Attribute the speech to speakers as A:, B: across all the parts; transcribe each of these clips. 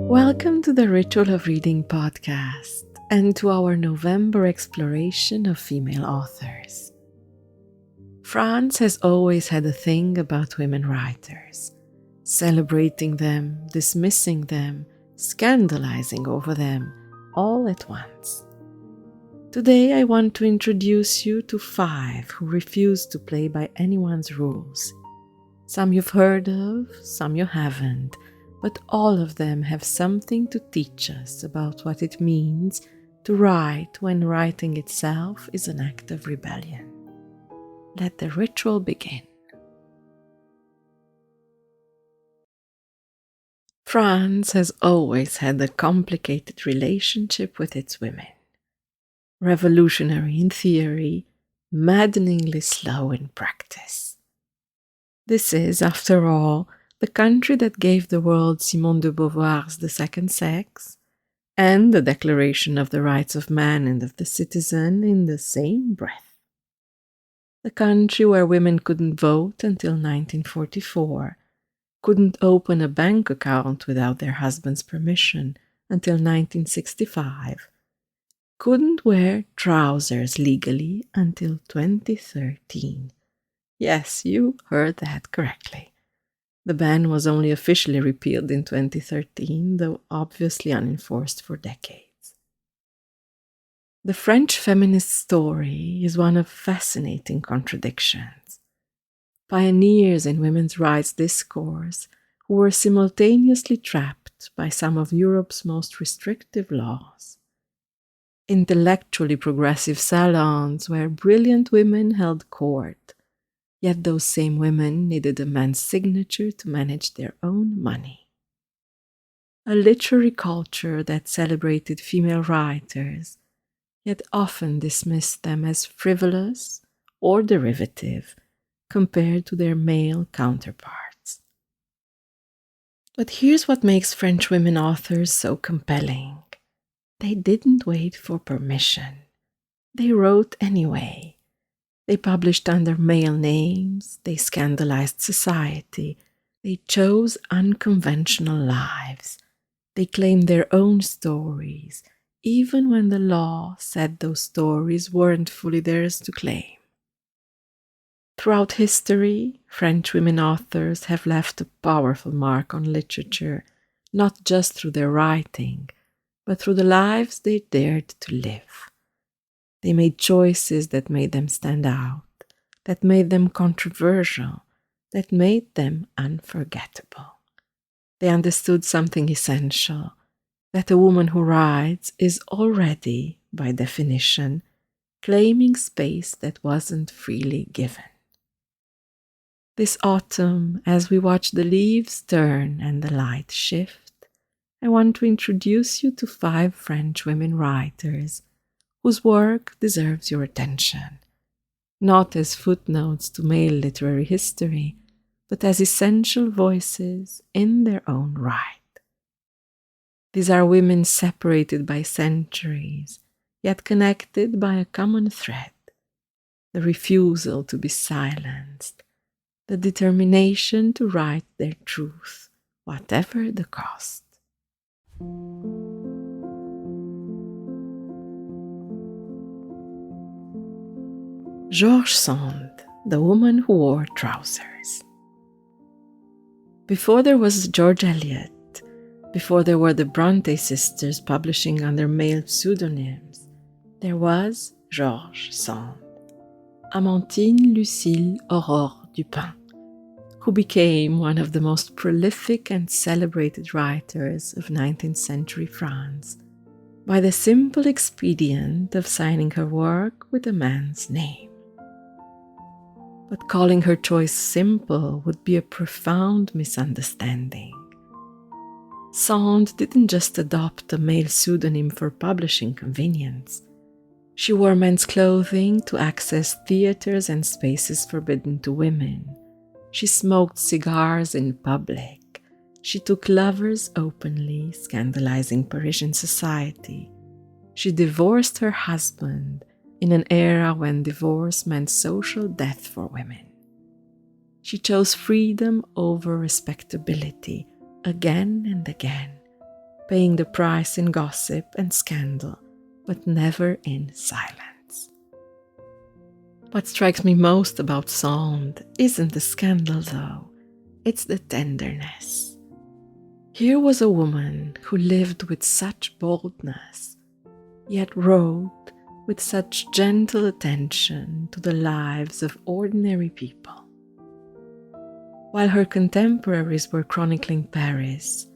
A: Welcome to the Ritual of Reading podcast and to our November exploration of female authors. France has always had a thing about women writers, celebrating them, dismissing them, scandalizing over them, all at once. Today I want to introduce you to 5 who refuse to play by anyone's rules. Some you've heard of, some you haven't, but all of them have something to teach us about what it means to write when writing itself is an act of rebellion. Let the ritual begin. France has always had a complicated relationship with its women. Revolutionary in theory, maddeningly slow in practice. This is, after all, the country that gave the world Simone de Beauvoir's The Second Sex and the Declaration of the Rights of Man and of the Citizen in the same breath. The country where women couldn't vote until 1944, couldn't open a bank account without their husband's permission until 1965, couldn't wear trousers legally until 2013. Yes, you heard that correctly. The ban was only officially repealed in 2013, though obviously unenforced for decades. The French feminist story is one of fascinating contradictions. Pioneers in women's rights discourse who were simultaneously trapped by some of Europe's most restrictive laws. Intellectually progressive salons where brilliant women held court, yet those same women needed a man's signature to manage their own money. A literary culture that celebrated female writers, yet often dismissed them as frivolous or derivative compared to their male counterparts. But here's what makes French women authors so compelling. They didn't wait for permission. They wrote anyway. They published under male names, they scandalized society, they chose unconventional lives, they claimed their own stories, even when the law said those stories weren't fully theirs to claim. Throughout history, French women authors have left a powerful mark on literature, not just through their writing, but through the lives they dared to live. They made choices that made them stand out, that made them controversial, that made them unforgettable. They understood something essential, that a woman who writes is already, by definition, claiming space that wasn't freely given. This autumn, as we watch the leaves turn and the light shift, I want to introduce you to 5 French women writers whose work deserves your attention, not as footnotes to male literary history, but as essential voices in their own right. These are women separated by centuries, yet connected by a common thread, the refusal to be silenced, the determination to write their truth, whatever the cost. George Sand, the woman who wore trousers. Before there was George Eliot, before there were the Bronte sisters publishing under male pseudonyms, there was George Sand, Amantine Lucille Aurore Dupin, who became one of the most prolific and celebrated writers of 19th century France by the simple expedient of signing her work with a man's name. But calling her choice simple would be a profound misunderstanding. Sand didn't just adopt a male pseudonym for publishing convenience. She wore men's clothing to access theaters and spaces forbidden to women. She smoked cigars in public. She took lovers openly, scandalizing Parisian society. She divorced her husband in an era when divorce meant social death for women. She chose freedom over respectability again and again, paying the price in gossip and scandal, but never in silence. What strikes me most about Sand isn't the scandal, though, it's the tenderness. Here was a woman who lived with such boldness, yet wrote with such gentle attention to the lives of ordinary people. While her contemporaries were chronicling Paris,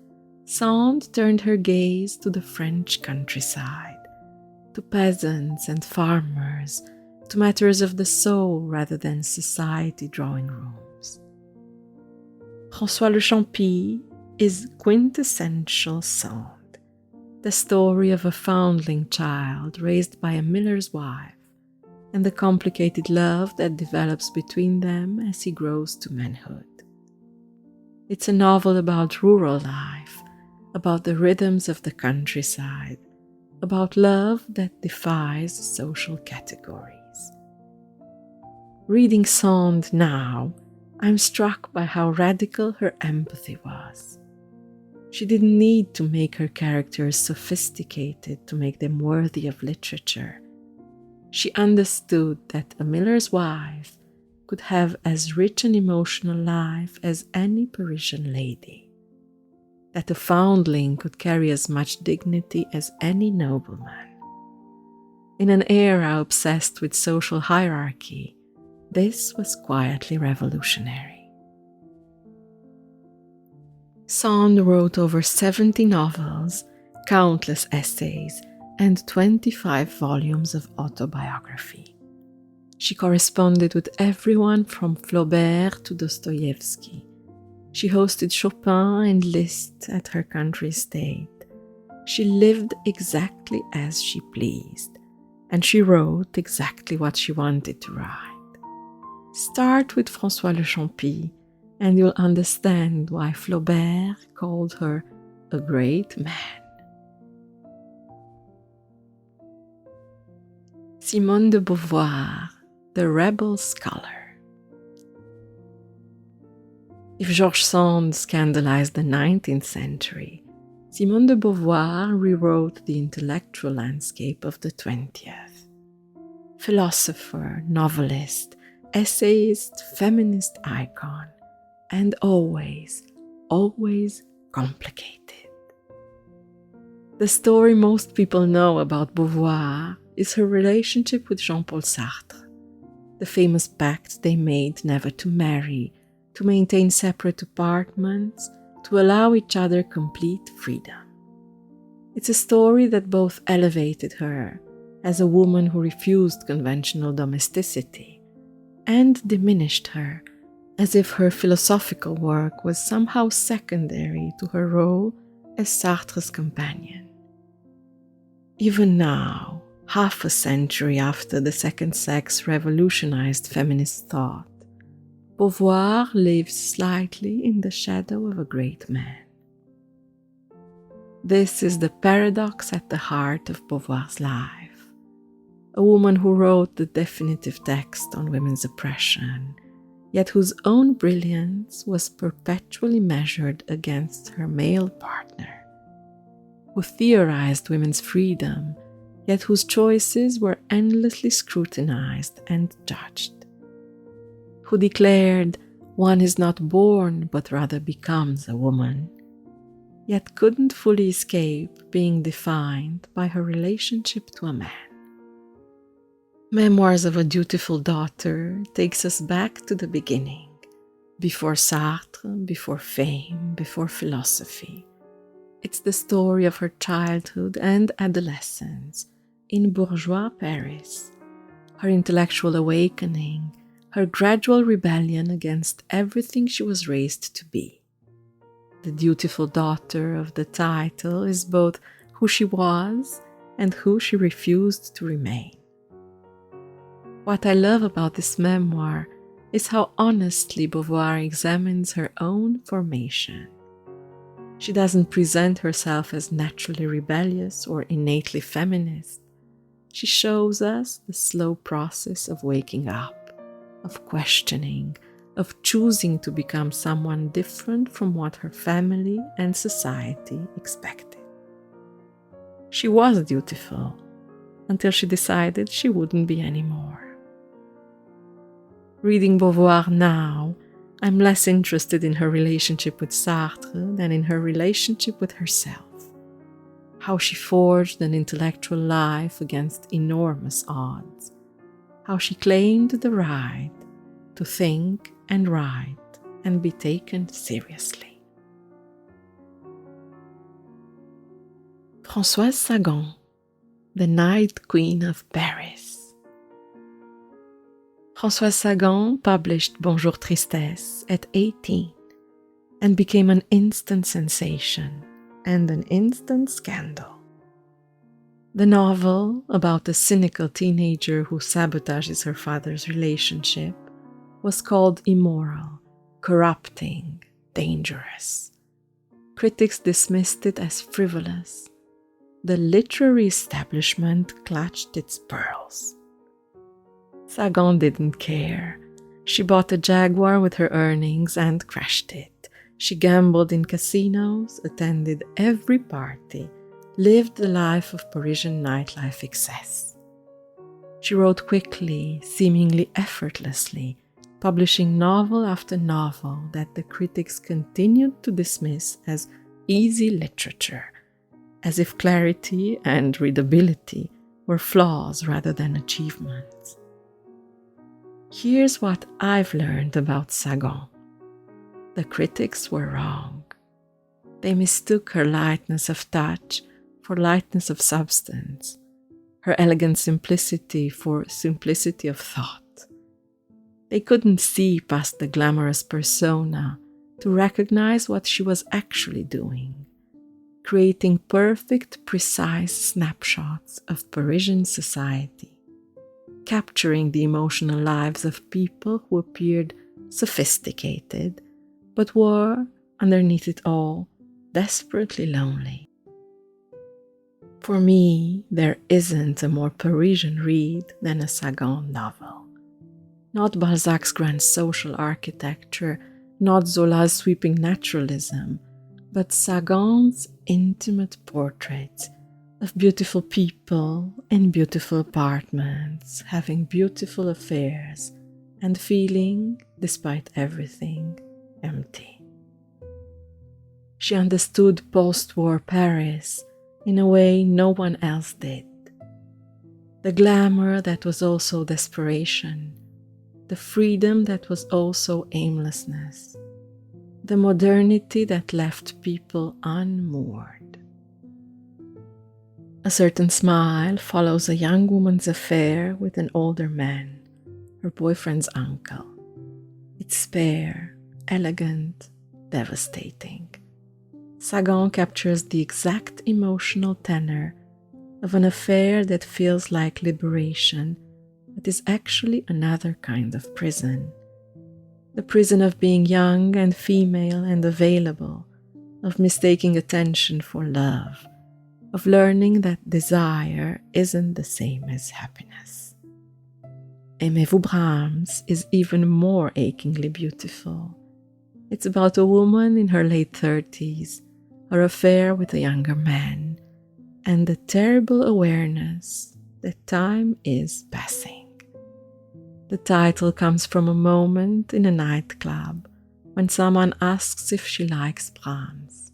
A: Sand turned her gaze to the French countryside, to peasants and farmers, to matters of the soul rather than society drawing rooms. François le Champi is quintessential Sand, the story of a foundling child raised by a miller's wife, and the complicated love that develops between them as he grows to manhood. It's a novel about rural life, about the rhythms of the countryside, about love that defies social categories. Reading Sand now, I'm struck by how radical her empathy was. She didn't need to make her characters sophisticated to make them worthy of literature. She understood that a miller's wife could have as rich an emotional life as any Parisian lady, that a foundling could carry as much dignity as any nobleman. In an era obsessed with social hierarchy, this was quietly revolutionary. Sand wrote over 70 novels, countless essays, and 25 volumes of autobiography. She corresponded with everyone from Flaubert to Dostoevsky. She hosted Chopin and Liszt at her country estate. She lived exactly as she pleased, and she wrote exactly what she wanted to write. Start with François le Champi, and you'll understand why Flaubert called her a great man. Simone de Beauvoir, the rebel scholar. If George Sand scandalized the 19th century, Simone de Beauvoir rewrote the intellectual landscape of the 20th. Philosopher, novelist, essayist, feminist icon, and always, always complicated. The story most people know about Beauvoir is her relationship with Jean-Paul Sartre, the famous pact they made never to marry, to maintain separate apartments, to allow each other complete freedom. It's a story that both elevated her as a woman who refused conventional domesticity and diminished her as if her philosophical work was somehow secondary to her role as Sartre's companion. Even now, half a century after the second sex revolutionized feminist thought, Beauvoir lives slightly in the shadow of a great man. This is the paradox at the heart of Beauvoir's life. A woman who wrote the definitive text on women's oppression, yet whose own brilliance was perpetually measured against her male partner, who theorized women's freedom, yet whose choices were endlessly scrutinized and judged, who declared one is not born but rather becomes a woman, yet couldn't fully escape being defined by her relationship to a man. Memoirs of a Dutiful Daughter takes us back to the beginning, before Sartre, before fame, before philosophy. It's the story of her childhood and adolescence in bourgeois Paris, her intellectual awakening, her gradual rebellion against everything she was raised to be. The dutiful daughter of the title is both who she was and who she refused to remain. What I love about this memoir is how honestly Beauvoir examines her own formation. She doesn't present herself as naturally rebellious or innately feminist. She shows us the slow process of waking up, of questioning, of choosing to become someone different from what her family and society expected. She was dutiful until she decided she wouldn't be anymore. Reading Beauvoir now, I'm less interested in her relationship with Sartre than in her relationship with herself. How she forged an intellectual life against enormous odds. How she claimed the right to think and write and be taken seriously. Françoise Sagan, the Night Queen of Paris. Françoise Sagan published Bonjour Tristesse at 18 and became an instant sensation and an instant scandal. The novel, about a cynical teenager who sabotages her father's relationship, was called immoral, corrupting, dangerous. Critics dismissed it as frivolous. The literary establishment clutched its pearls. Sagan didn't care. She bought a Jaguar with her earnings and crashed it. She gambled in casinos, attended every party, lived the life of Parisian nightlife excess. She wrote quickly, seemingly effortlessly, publishing novel after novel that the critics continued to dismiss as easy literature, as if clarity and readability were flaws rather than achievements. Here's what I've learned about Sagan. The critics were wrong. They mistook her lightness of touch for lightness of substance, her elegant simplicity for simplicity of thought. They couldn't see past the glamorous persona to recognize what she was actually doing, creating perfect, precise snapshots of Parisian society, capturing the emotional lives of people who appeared sophisticated, but were, underneath it all, desperately lonely. For me, there isn't a more Parisian read than a Sagan novel. Not Balzac's grand social architecture, not Zola's sweeping naturalism, but Sagan's intimate portraits of beautiful people in beautiful apartments, having beautiful affairs, and feeling, despite everything, empty. She understood post-war Paris in a way no one else did. The glamour that was also desperation, the freedom that was also aimlessness, the modernity that left people unmoored. A certain smile follows a young woman's affair with an older man, her boyfriend's uncle. It's spare, elegant, devastating. Sagan captures the exact emotional tenor of an affair that feels like liberation, but is actually another kind of prison. The prison of being young and female and available, of mistaking attention for love, of learning that desire isn't the same as happiness. Aimez-vous Brahms is even more achingly beautiful. It's about a woman in her late 30s, her affair with a younger man, and the terrible awareness that time is passing. The title comes from a moment in a nightclub when someone asks if she likes Brahms.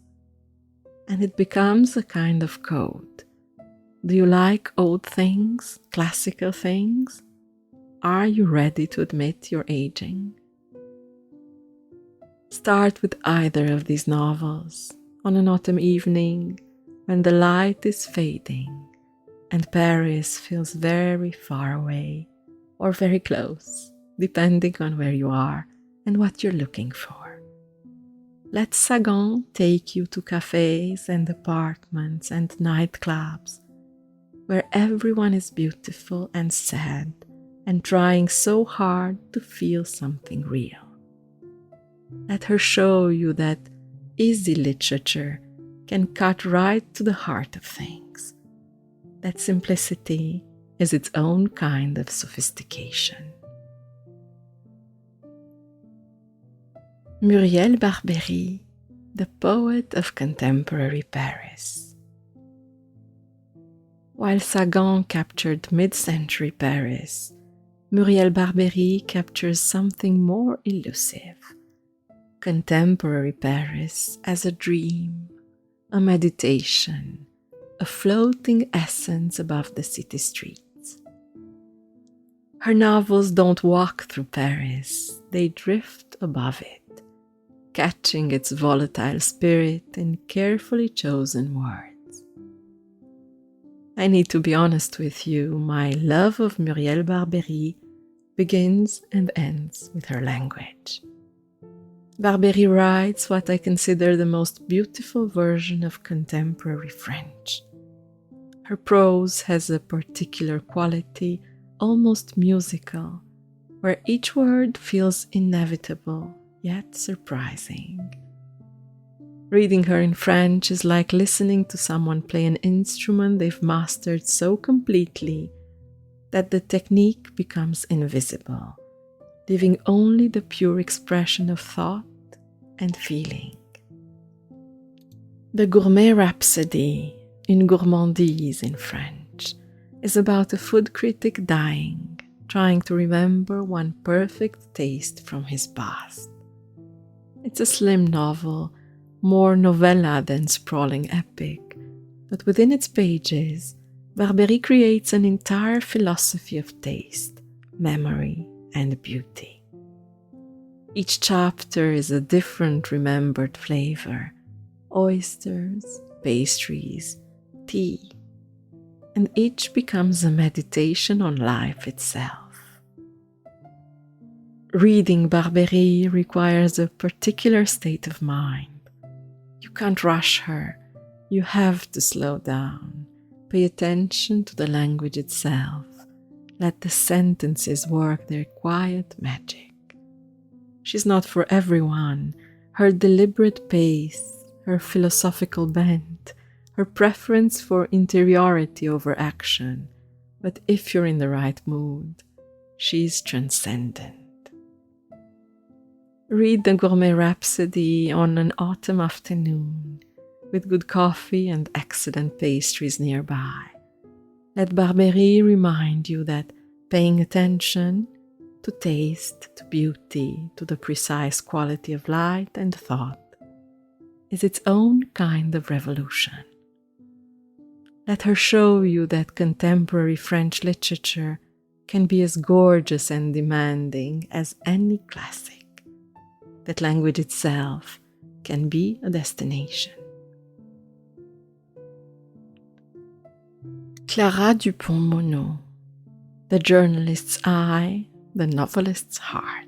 A: And it becomes a kind of code. Do you like old things, classical things? Are you ready to admit you're aging? Start with either of these novels on an autumn evening when the light is fading and Paris feels very far away or very close, depending on where you are and what you're looking for. Let Sagan take you to cafes and apartments and nightclubs where everyone is beautiful and sad and trying so hard to feel something real. Let her show you that easy literature can cut right to the heart of things, that simplicity is its own kind of sophistication. Muriel Barbery, the poet of contemporary Paris. While Sagan captured mid-century Paris, Muriel Barbery captures something more elusive. Contemporary Paris as a dream, a meditation, a floating essence above the city streets. Her novels don't walk through Paris, they drift above it, catching its volatile spirit in carefully chosen words. I need to be honest with you, my love of Muriel Barbery begins and ends with her language. Barbery writes what I consider the most beautiful version of contemporary French. Her prose has a particular quality, almost musical, where each word feels inevitable, yet surprising. Reading her in French is like listening to someone play an instrument they've mastered so completely that the technique becomes invisible, leaving only the pure expression of thought and feeling. The Gourmet Rhapsody, Une Gourmandise in French, is about a food critic dying, trying to remember one perfect taste from his past. It's a slim novel, more novella than sprawling epic, but within its pages, Barbery creates an entire philosophy of taste, memory, and beauty. Each chapter is a different remembered flavor: oysters, pastries, tea, and each becomes a meditation on life itself. Reading Barbery requires a particular state of mind. You can't rush her, you have to slow down, pay attention to the language itself, let the sentences work their quiet magic. She's not for everyone. Her deliberate pace, her philosophical bent, her preference for interiority over action. But if you're in the right mood, she's transcendent. Read the Gourmet Rhapsody on an autumn afternoon, with good coffee and excellent pastries nearby. Let Barbery remind you that paying attention to taste, to beauty, to the precise quality of light and thought is its own kind of revolution. Let her show you that contemporary French literature can be as gorgeous and demanding as any classic, that language itself can be a destination. Clara Dupont-Monod, the journalist's eye, the novelist's heart.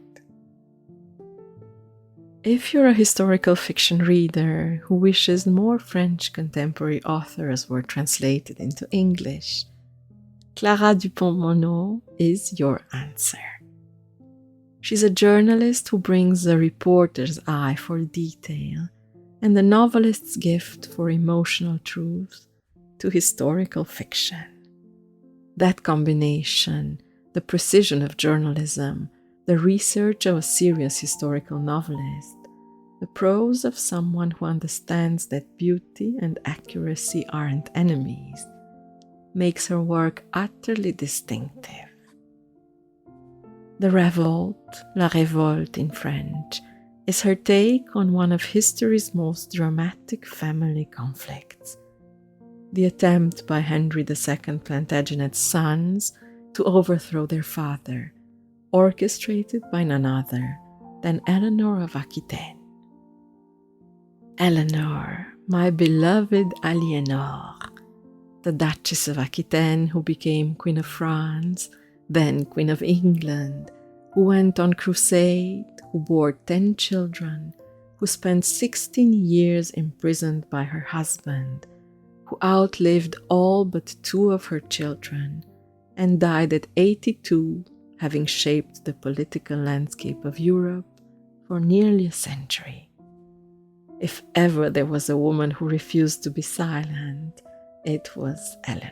A: If you're a historical fiction reader who wishes more French contemporary authors were translated into English, Clara Dupont-Monod is your answer. She's a journalist who brings the reporter's eye for detail and the novelist's gift for emotional truth to historical fiction. That combination, the precision of journalism, the research of a serious historical novelist, the prose of someone who understands that beauty and accuracy aren't enemies, makes her work utterly distinctive. The Revolt, La Révolte in French, is her take on one of history's most dramatic family conflicts. The attempt by Henry II Plantagenet's sons to overthrow their father, orchestrated by none other than Eleanor of Aquitaine. Eleanor, my beloved Aliénor, the Duchess of Aquitaine who became Queen of France, then Queen of England, who went on crusade, who bore 10 children, who spent 16 years imprisoned by her husband, who outlived all but 2 of her children, and died at 82, having shaped the political landscape of Europe for nearly a century. If ever there was a woman who refused to be silent, it was Eleanor.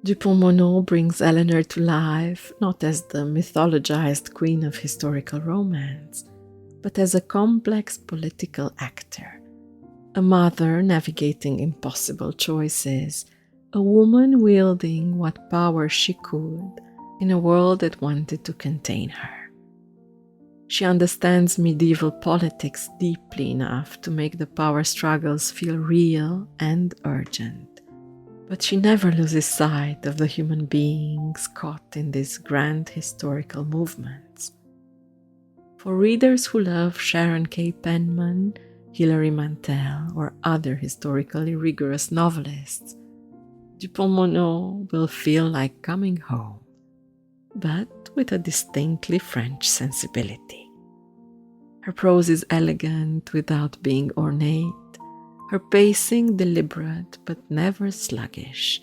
A: Dupont-Monod brings Eleanor to life not as the mythologized queen of historical romance, but as a complex political actor, a mother navigating impossible choices, a woman wielding what power she could in a world that wanted to contain her. She understands medieval politics deeply enough to make the power struggles feel real and urgent, but she never loses sight of the human beings caught in these grand historical movements. For readers who love Sharon K. Penman, Hilary Mantel, or other historically rigorous novelists, Dupont-Monod will feel like coming home, but with a distinctly French sensibility. Her prose is elegant without being ornate, her pacing deliberate but never sluggish,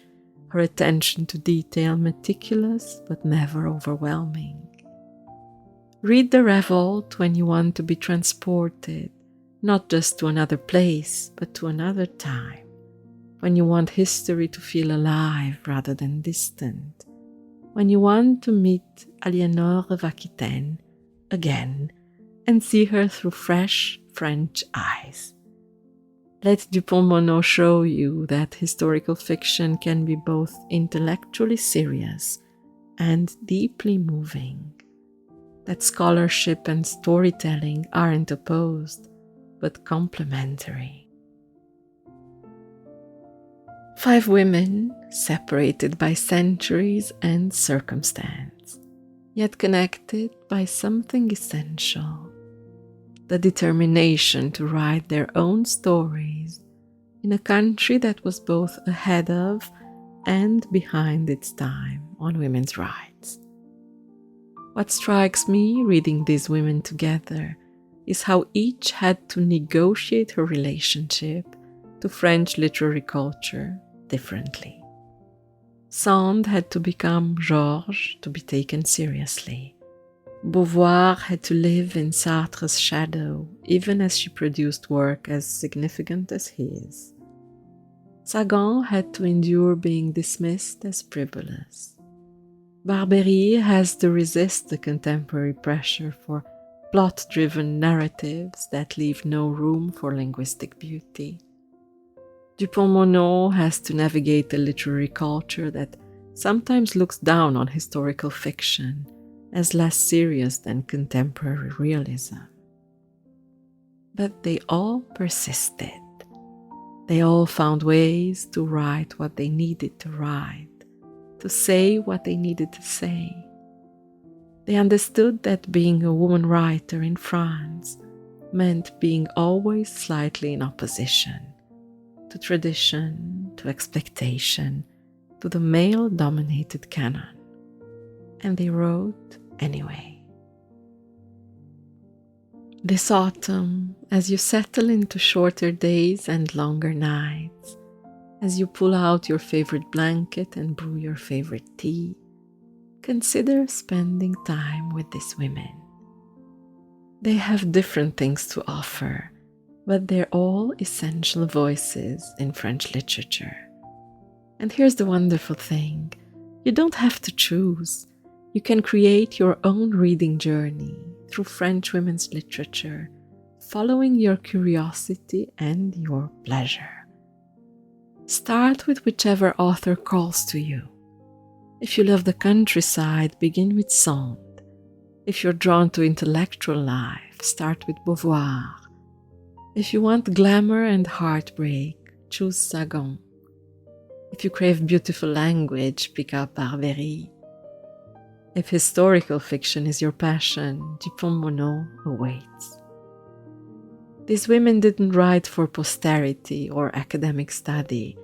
A: her attention to detail meticulous but never overwhelming. Read The Revolt when you want to be transported, not just to another place, but to another time, when you want history to feel alive rather than distant, when you want to meet Aliénor of Aquitaine again and see her through fresh French eyes. Let Dupont-Monod show you that historical fiction can be both intellectually serious and deeply moving, that scholarship and storytelling aren't opposed, but complementary. 5 women separated by centuries and circumstance, yet connected by something essential: the determination to write their own stories in a country that was both ahead of and behind its time on women's rights. What strikes me reading these women together is how each had to negotiate her relationship to French literary culture differently. Sand had to become Georges to be taken seriously. Beauvoir had to live in Sartre's shadow, even as she produced work as significant as his. Sagan had to endure being dismissed as frivolous. Barbery has to resist the contemporary pressure for plot-driven narratives that leave no room for linguistic beauty. Dupont-Monod has to navigate a literary culture that sometimes looks down on historical fiction as less serious than contemporary realism. But they all persisted. They all found ways to write what they needed to write, to say what they needed to say. They understood that being a woman writer in France meant being always slightly in opposition to tradition, to expectation, to the male-dominated canon. And they wrote anyway. This autumn, as you settle into shorter days and longer nights, as you pull out your favorite blanket and brew your favorite tea, consider spending time with these women. They have different things to offer, but they're all essential voices in French literature. And here's the wonderful thing: you don't have to choose. You can create your own reading journey through French women's literature, following your curiosity and your pleasure. Start with whichever author calls to you. If you love the countryside, begin with Sand. If you're drawn to intellectual life, start with Beauvoir. If you want glamour and heartbreak, choose Sagan. If you crave beautiful language, pick up Barbery. If historical fiction is your passion, Dupont-Monod awaits. These women didn't write for posterity or academic study.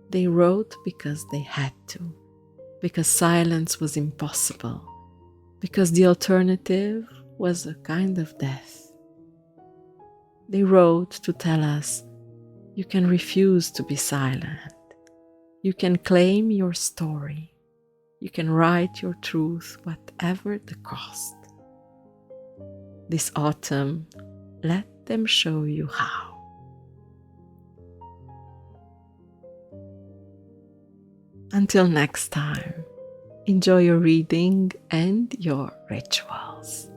A: They wrote because they had to, because silence was impossible, because the alternative was a kind of death. They wrote to tell us, you can refuse to be silent. You can claim your story. You can write your truth, whatever the cost. This autumn, let them show you how. Until next time, enjoy your reading and your rituals.